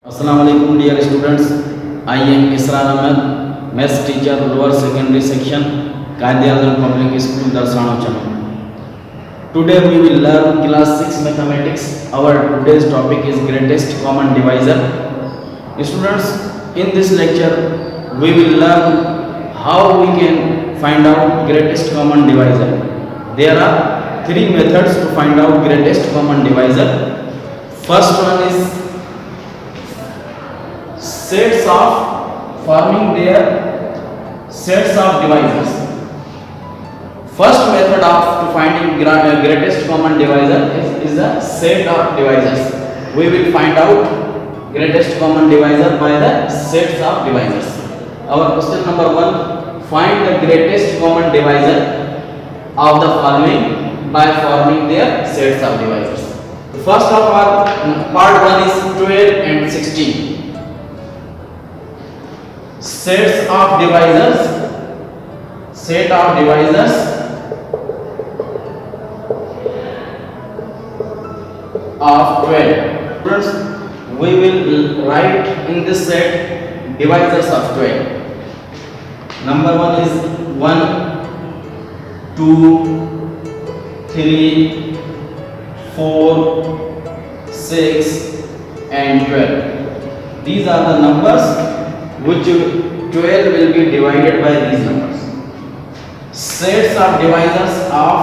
Assalamu alaikum dear students. I am Israr Ahmed, maths teacher, lower secondary section, Qaidi Azam Public School, Darsano Channel. Today we will learn class 6 mathematics. Our today's topic is greatest common divisor. Students, in this lecture we will learn how we can find out greatest common divisor. There are three methods to find out greatest common divisor. First one is sets of forming their sets of divisors. First method of to finding greatest common divisor is a set of divisors. We will find out greatest common divisor by the sets of divisors. Our question number 1, find the greatest common divisor of the following by forming their sets of divisors. First of all, part 1 is 12 and 16. Sets of divisors, set of divisors of 12. Friends, we will write in this set divisors of 12. Number 1 is 1, 2, 3, 4, 6 and 12. These are the numbers which 12 will be divided by these numbers. Sets of divisors of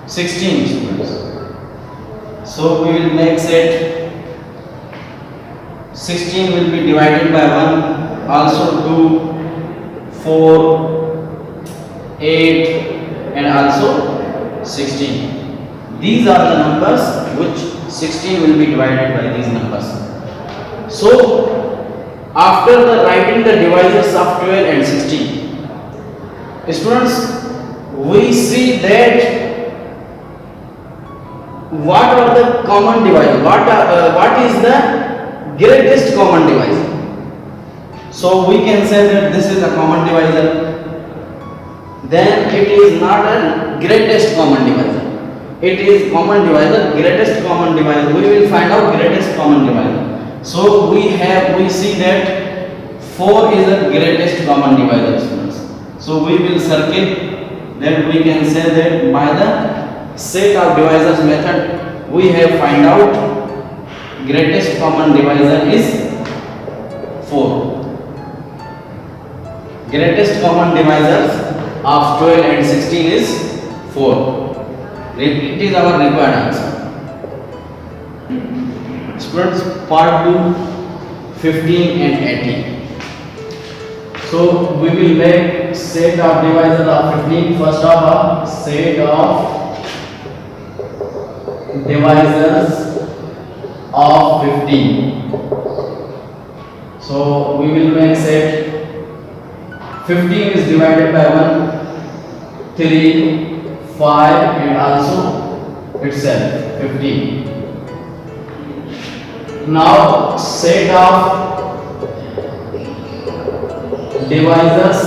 16 students. So we will make set 16 will be divided by 1, also 2, 4, 8 and also 16. These are the numbers which 16 will be divided by these numbers. So after the writing the divisors of 12 and 16, students, we see that what are the common divisor, what is the greatest common divisor. So we can say that this is a common divisor, then it is not a greatest common divisor. It is common divisor, greatest common divisor. We will find out greatest common divisor. So we see that 4 is the greatest common divisor, students. So we will circle that. We can say that by the set of divisors method we have find out greatest common divisor is 4. Greatest common divisors of 12 and 16 is 4. It is our required answer. Students, part 2, 15 and 18. So we will make set of divisor of 15. First of all, set of divisors of 15. So we will make set 15 is divided by 1, 3, 5 and also itself 15. Now set of divisors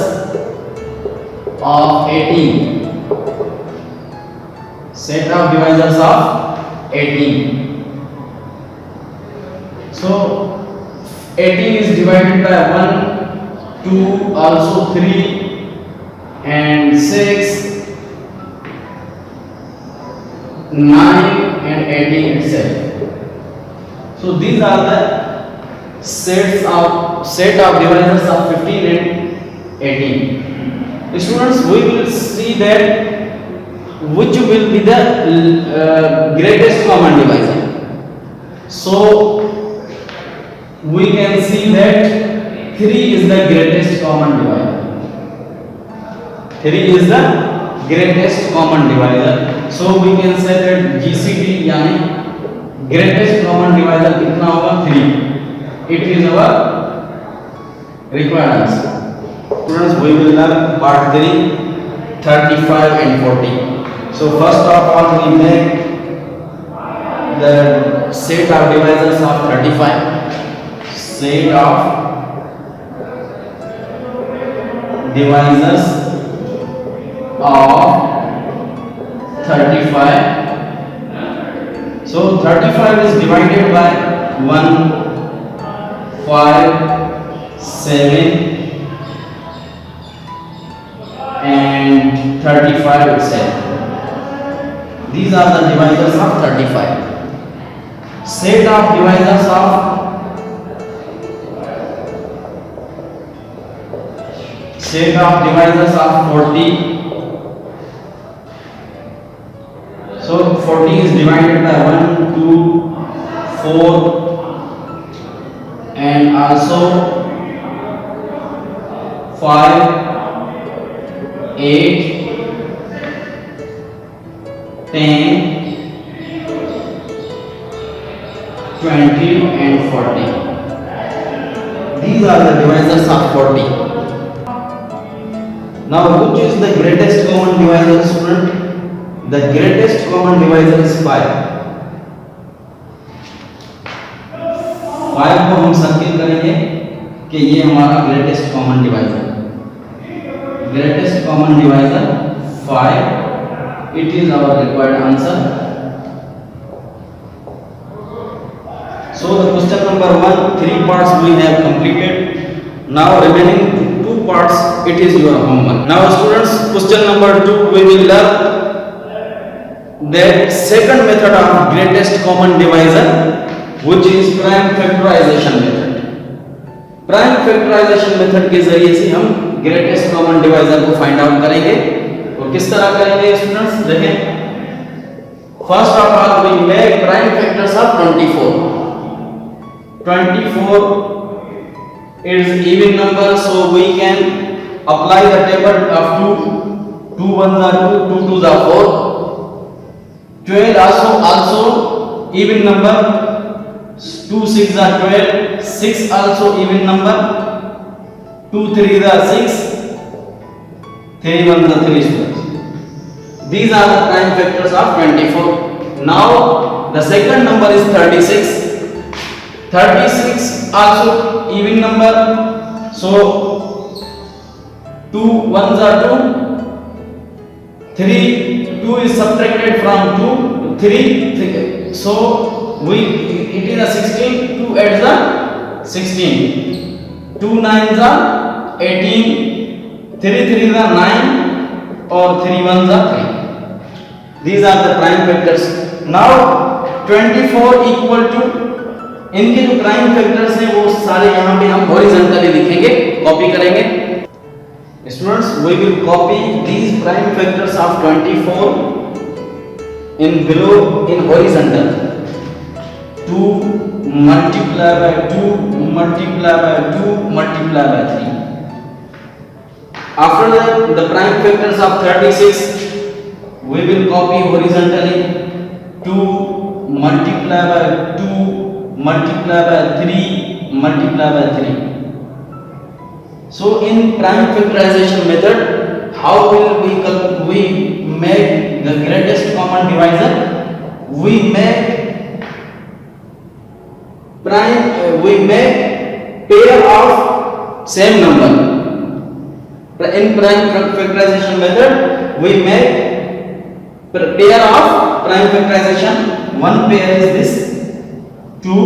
of 18. Set of divisors of 18. So 18 is divided by 1, 2, also 3 and 6, 9 and 18 itself. So these are the set of divisors of 15 and 18. Students, we will see that which will be the greatest common divisor. So we can see that 3 is the greatest common divisor. 3 is the greatest common divisor. So we can say that GCD यानी greatest common divisor कितना होगा 3. It is our required answer. Students, we will learn part 3, 35 and 40. So first of all we make the set of divisors of 35. Set of divisors of 35. So 35 is divided by 1, 5, 7 and 35 itself. These are the divisors of 35. Set of divisors of 40. So 40 is divided by 1, 2, 4 and also 5, 8, 10, 20 and 40. These are the divisors of 40. Now which is the greatest common divisor, student? The greatest common divisor is 5. 5 को हम circle करेंगे कि ये हमारा greatest common divisor. Greatest common divisor 5. It is our required answer. So the question number 1, 3 parts we have completed. Now remaining 2 parts, it is your homework. Now students, question number 2 we will learn the second method of greatest common divisor, which is prime factorization method. Prime factorization method के जरिए से हम greatest common divisor को find out करेंगे। और किस तरह करेंगे students? देखें, first of all we make prime factors of 24. 24 is even number, so we can apply the table of 2. 2 1s are 2, 2 2s are 4. 12 also even number. 2 6s are 12. 6 also even number. 2 3s are 6. 3 1s are 3 students. These are the prime factors of 24. Now the second number is 36. 36 also even number, so 2 1s are 2. 2 is subtracted from 2, 3, so it is a 16. 2 adds are 16. 2 9s are 18. 3 3s are 9 or 3 1s are 3. These are the prime factors. Now 24 equal to, इनके जो prime factors हैं वो सारे यहाँ पे हम horizontally लिखेंगे, copy करेंगे। Students, we will copy these prime factors of 24 in below in horizontal. 2 multiply by 2 multiply by 2 multiply by 3. After that, the prime factors of 36 we will copy horizontally. 2 multiply by 2 multiply by 3 multiply by 3. So in prime factorization method, how will we make the greatest common divisor? We make pair of same number. In prime factorization method, we make pair of prime factorization. One pair is this 2,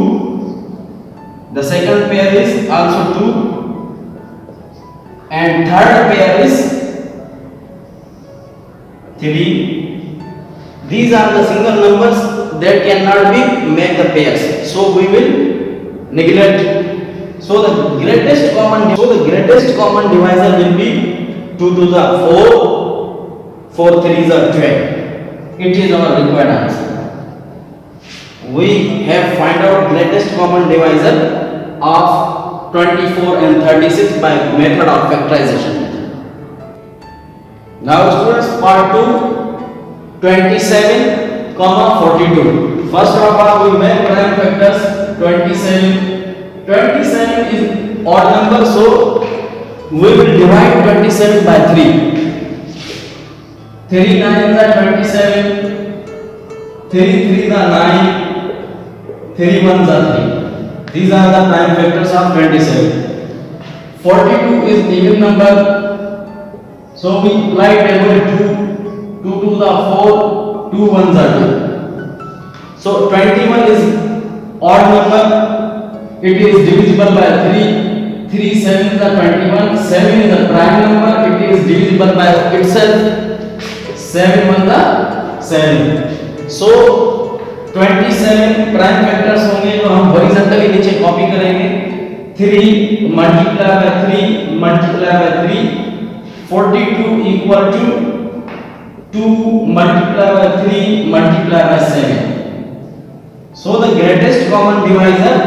the second pair is also 2, and third pair is 3. These are the single numbers that cannot be make the pairs, so we will neglect. So the greatest common divisor will be 2 to the 4, 4 3s are 12. It is our required answer. We have find out greatest common divisor of 24 and 36 by method of factorization. Now students, part 2, 27, 42. First of all, we make prime factors 27. 27 is odd number, so we will divide 27 by 3. 3 9s are 27. 3 3s are 9. 3 1s are 3. These are the prime factors of 27. 42 is even number, so we apply table 2. 2 2s are 4. 2 ones are 2. So 21 is odd number. It is divisible by 3. 3 7 are 21. 7 is a prime number. It is divisible by itself. 7 1 the 7. So 27 prime factors होंगे तो हम horizontally नीचे copy करेंगे. 3 multiply by 3 multiply by 3 42 equal to 2 multiplied by 3 multiplied by 7. So the greatest common divisor,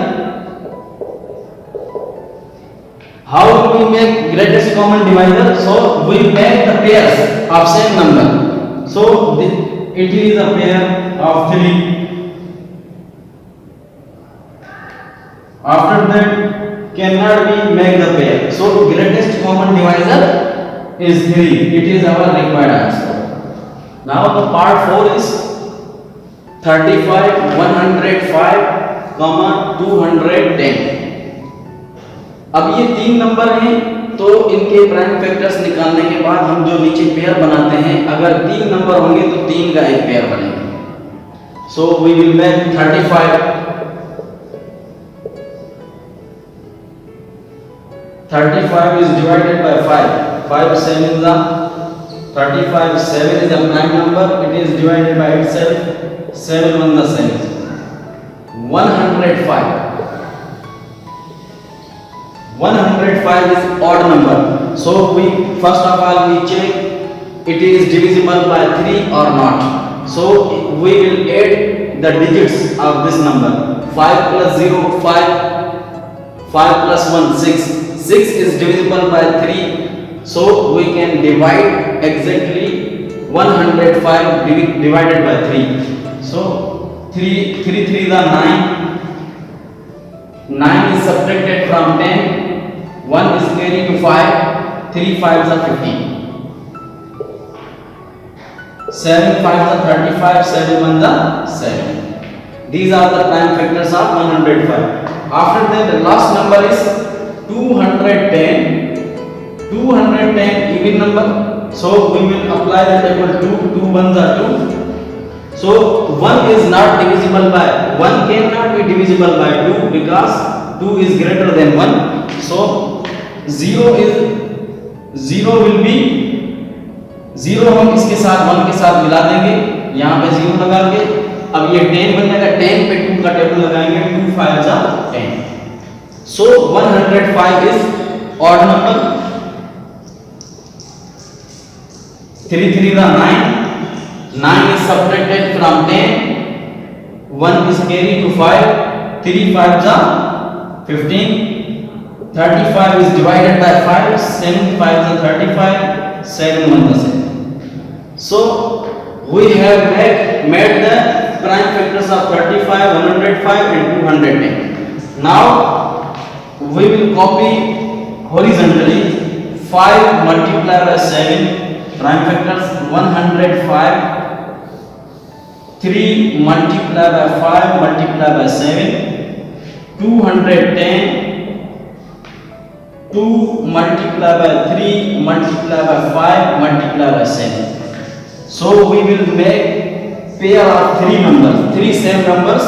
how do we make greatest common divisor? So we make the pairs of same number. So it is a pair of 3. After that cannot we make the pair. So greatest common divisor is 3. It is our required answer. Now the part 4 is 35, 105, 210. अब ये 3 number हैं तो इनके prime factors निकालने के बाद हम जो नीचे पेयर बनाते हैं, अगर 3 नंबर होंगे तो 3 का एक पेयर बनेगा. So we will make 35. 35 is divided by 5. 5 7 is the 35. 7 is a prime number. It is divided by itself. 7 1 the 7. 105. 105 is odd number. So we first of all we check it is divisible by 3 or not. So we will add the digits of this number. 5 plus 0 5. 5 plus 1 6. 6 is divisible by 3. So we can divide exactly 105 divided by 3. So 3 3 3 the 9. 9 is subtracted from 10. 1 is carried to 5. 3 5s are 15. 7 5s are 35. 7 1 the 7. These are the prime factors of 105. After that the last number is 210. 210 even number. So we will apply the table 2. 2 1s are 2. So 1 is not divisible by 1 cannot be divisible by 2 because 2 is greater than 1. So 0 will be 0 हम इसके साथ 1 के साथ मिला देंगे. यहाँ पे 0 लगा के अब ये 10 बन जाएगा. 10 पे 2 का टेबल लगाएंगे. 2 5s are 10. So 105 is odd number. 3 3 the 9. 9 is subtracted from 10. 1 is carried to 5. 3 5s are 15. 35 is divided by 5. 7 5s are 35. 7 1 is 7. So we have made the prime factors of 35, 105 and 210. Now we will copy horizontally 5 multiplied by 7 prime factors. 105. 3 multiplied by 5 multiplied by 7. 210. 2 multiplied by 3 multiplied by 5 multiplied by 7. So we will make pair of 3 numbers, 3 same numbers.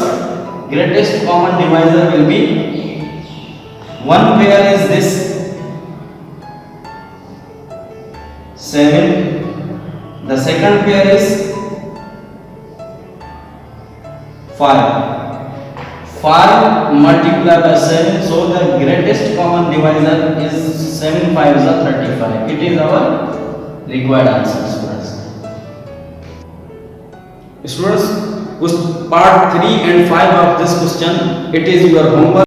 Greatest common divisor will be one pair is this 7. The second pair is 5. 5 multiplied by 7. So the greatest common divisor is 7 5s are 35. It is our required answer, students. Students, part 3 and 5 of this question, it is your homework.